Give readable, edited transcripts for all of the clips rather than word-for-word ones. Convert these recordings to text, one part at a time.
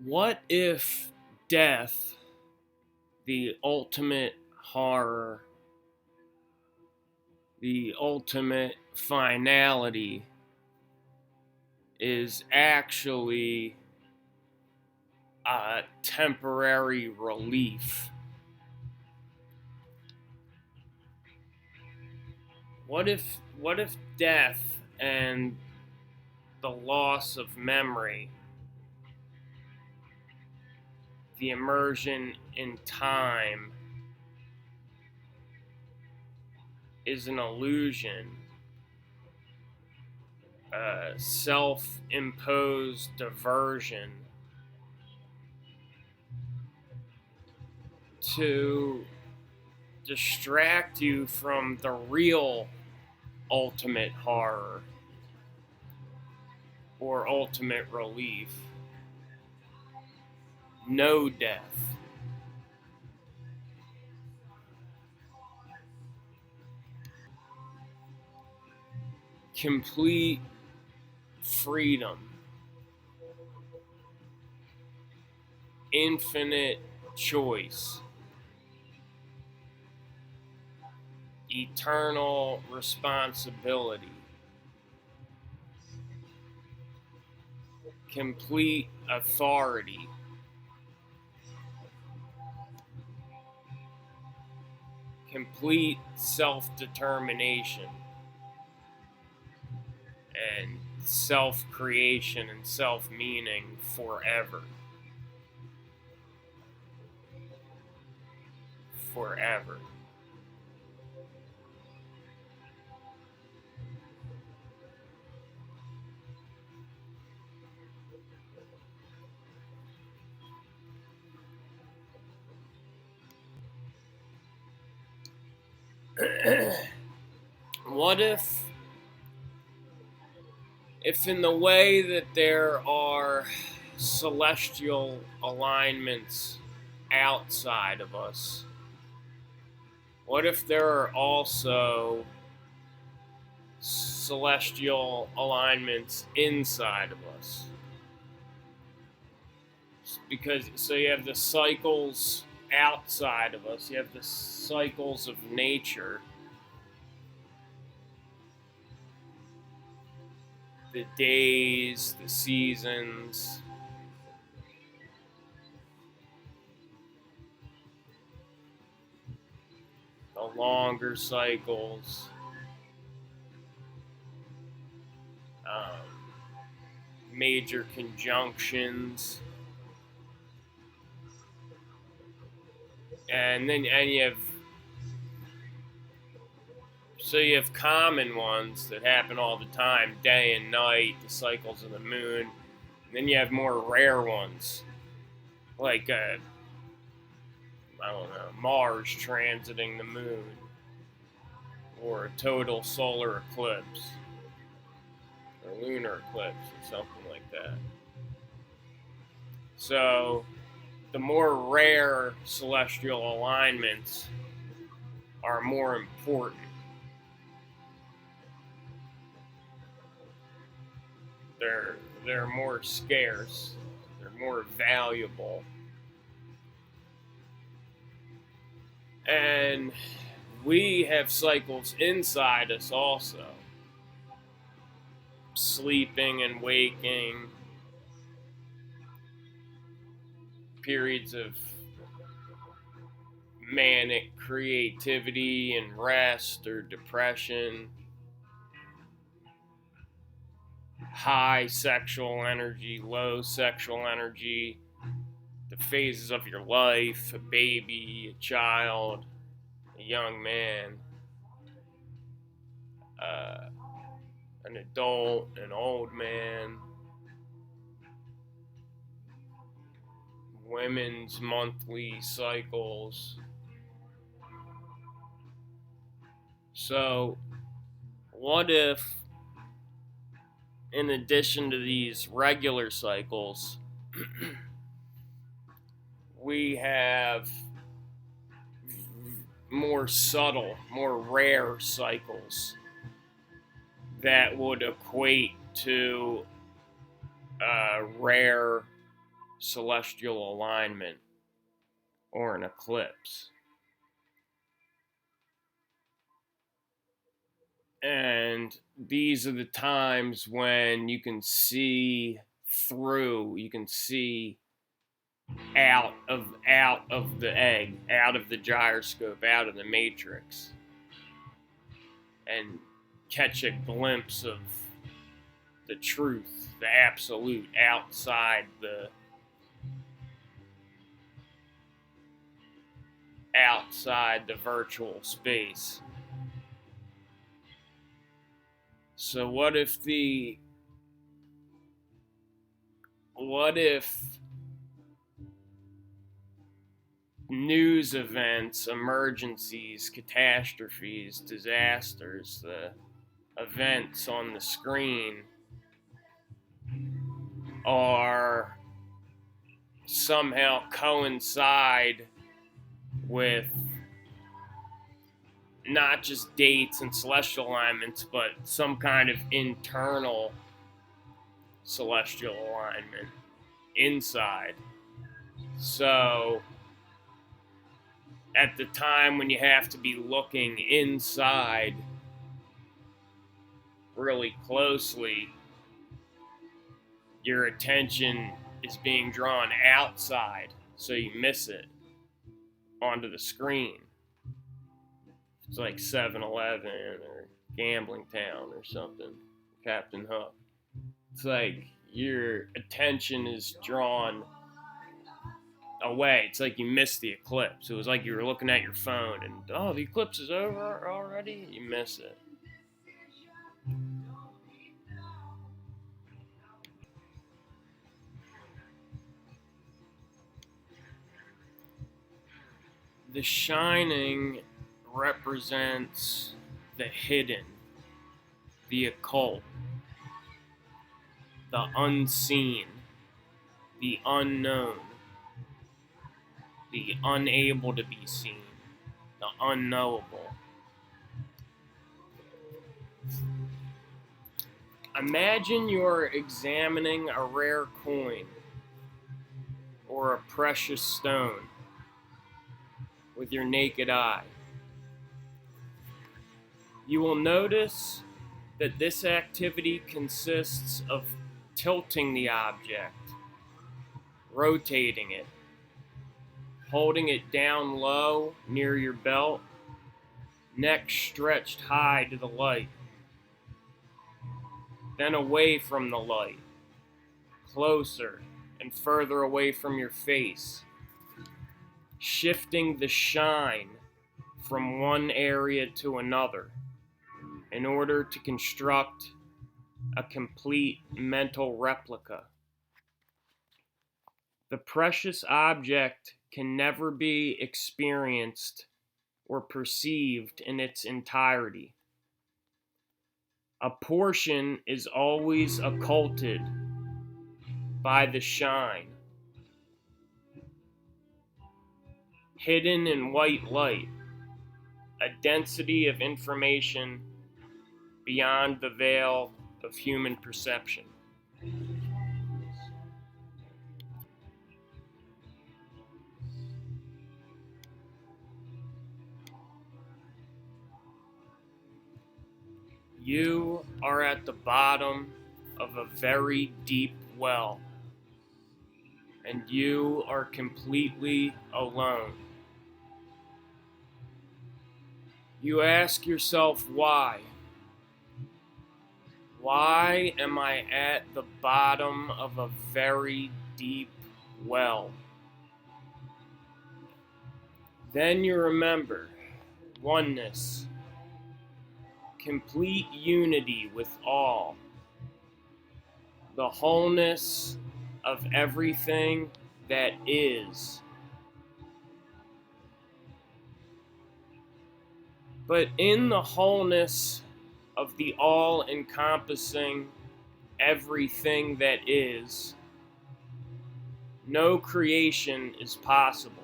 What if death, the ultimate horror, the ultimate finality, is actually a temporary relief? What if death and the loss of memory, the immersion in time, is an illusion, a self-imposed diversion to distract you from the real ultimate horror or ultimate relief? No death. Complete freedom. Infinite choice. Eternal responsibility. Complete authority. Complete self-determination and self-creation and self-meaning forever. Forever. What if in the way that there are celestial alignments outside of us, what if there are also celestial alignments inside of us? Because so you have the cycles outside of us, you have the cycles of nature, the days, the seasons, the longer cycles, major conjunctions, and you have common ones that happen all the time, day and night, the cycles of the moon. And then you have more rare ones, like I don't know, Mars transiting the moon, or a total solar eclipse, or lunar eclipse, or something like that. So, the more rare celestial alignments are more important. They're more scarce. They're more valuable. And we have cycles inside us also. Sleeping and waking, periods of manic creativity and rest or depression, high sexual energy, low sexual energy, the phases of your life, a baby, a child, a young man, an adult, an old man, women's monthly cycles. So, what if, in addition to these regular cycles, we have more subtle, more rare cycles that would equate to rare celestial alignment or an eclipse. And these are the times when you can see through, you can see out of the egg, out of the gyroscope, out of the matrix, and catch a glimpse of the truth, the absolute, outside the virtual space. So what if news events, emergencies, catastrophes, disasters, the events on the screen are somehow coincide with not just dates and celestial alignments, but some kind of internal celestial alignment inside. So at the time when you have to be looking inside really closely, your attention is being drawn outside, so you miss it onto the screen. It's like 7-Eleven or Gambling Town or something, Captain Hook. It's like your attention is drawn away. It's like you missed the eclipse. It was like you were looking at your phone and, oh, the eclipse is over already? You miss it. The shining represents the hidden, the occult, the unseen, the unknown, the unable to be seen, the unknowable. Imagine you're examining a rare coin or a precious stone with your naked eye. You will notice that this activity consists of tilting the object, rotating it, holding it down low near your belt, neck stretched high to the light, then away from the light, closer and further away from your face, shifting the shine from one area to another in order to construct a complete mental replica. The precious object can never be experienced or perceived in its entirety. A portion is always occulted by the shine, hidden in white light, a density of information beyond the veil of human perception. You are at the bottom of a very deep well, and you are completely alone. You ask yourself why. Why am I at the bottom of a very deep well? Then you remember oneness, complete unity with all, the wholeness of everything that is. But in the wholeness of the all-encompassing everything that is, no creation is possible.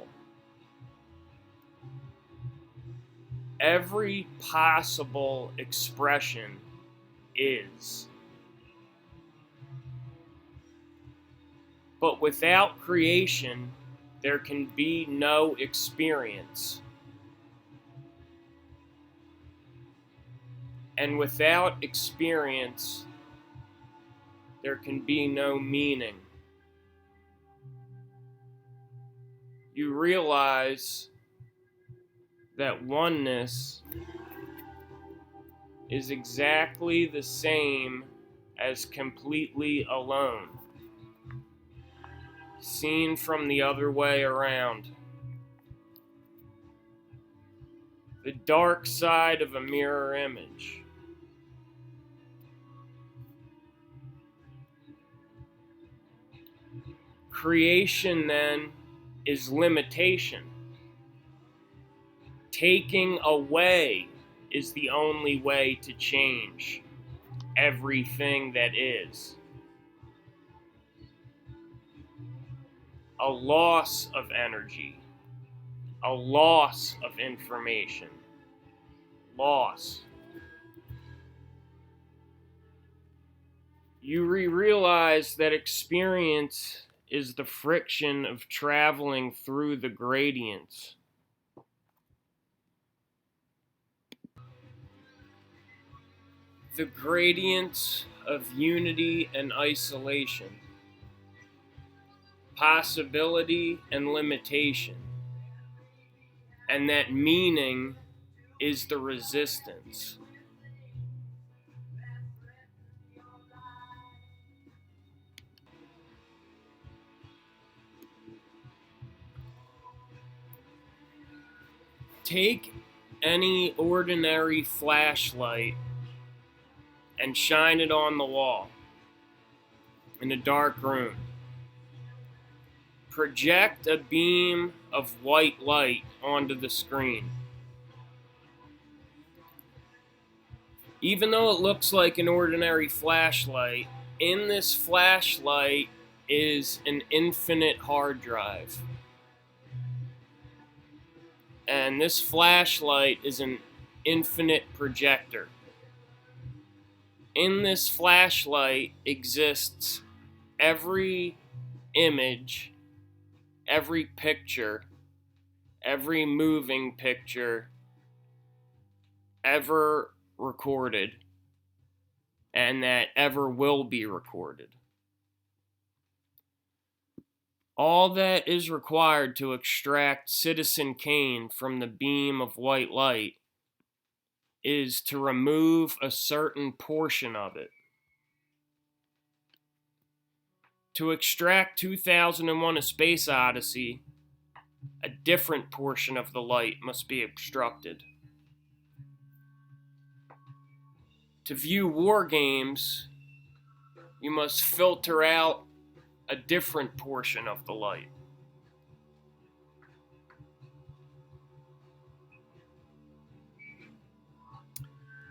Every possible expression is. But without creation, there can be no experience. And without experience, there can be no meaning. You realize that oneness is exactly the same as completely alone, seen from the other way around. The dark side of a mirror image. Creation, then, is limitation. Taking away is the only way to change everything that is. A loss of energy, a loss of information, loss. You realize that experience is the friction of traveling through the gradients. The gradients of unity and isolation, possibility and limitation, and that meaning is the resistance. Take any ordinary flashlight and shine it on the wall in a dark room. Project a beam of white light onto the screen. Even though it looks like an ordinary flashlight, in this flashlight is an infinite hard drive. And this flashlight is an infinite projector. In this flashlight exists every image, every picture, every moving picture ever recorded, and that ever will be recorded. All that is required to extract Citizen Kane from the beam of white light is to remove a certain portion of it. To extract 2001: A Space Odyssey, a different portion of the light must be obstructed. To view war games, you must filter out a different portion of the light.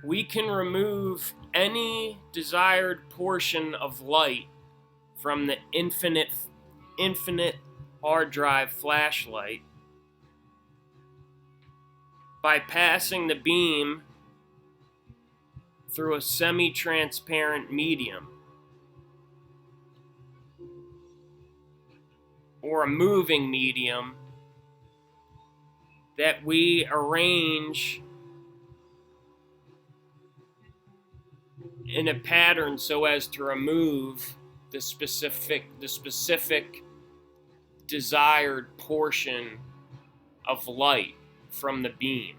We can remove any desired portion of light from the infinite hard drive flashlight by passing the beam through a semi-transparent medium or a moving medium that we arrange in a pattern so as to remove the specific desired portion of light from the beam.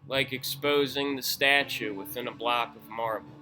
Like exposing the statue within a block of marble.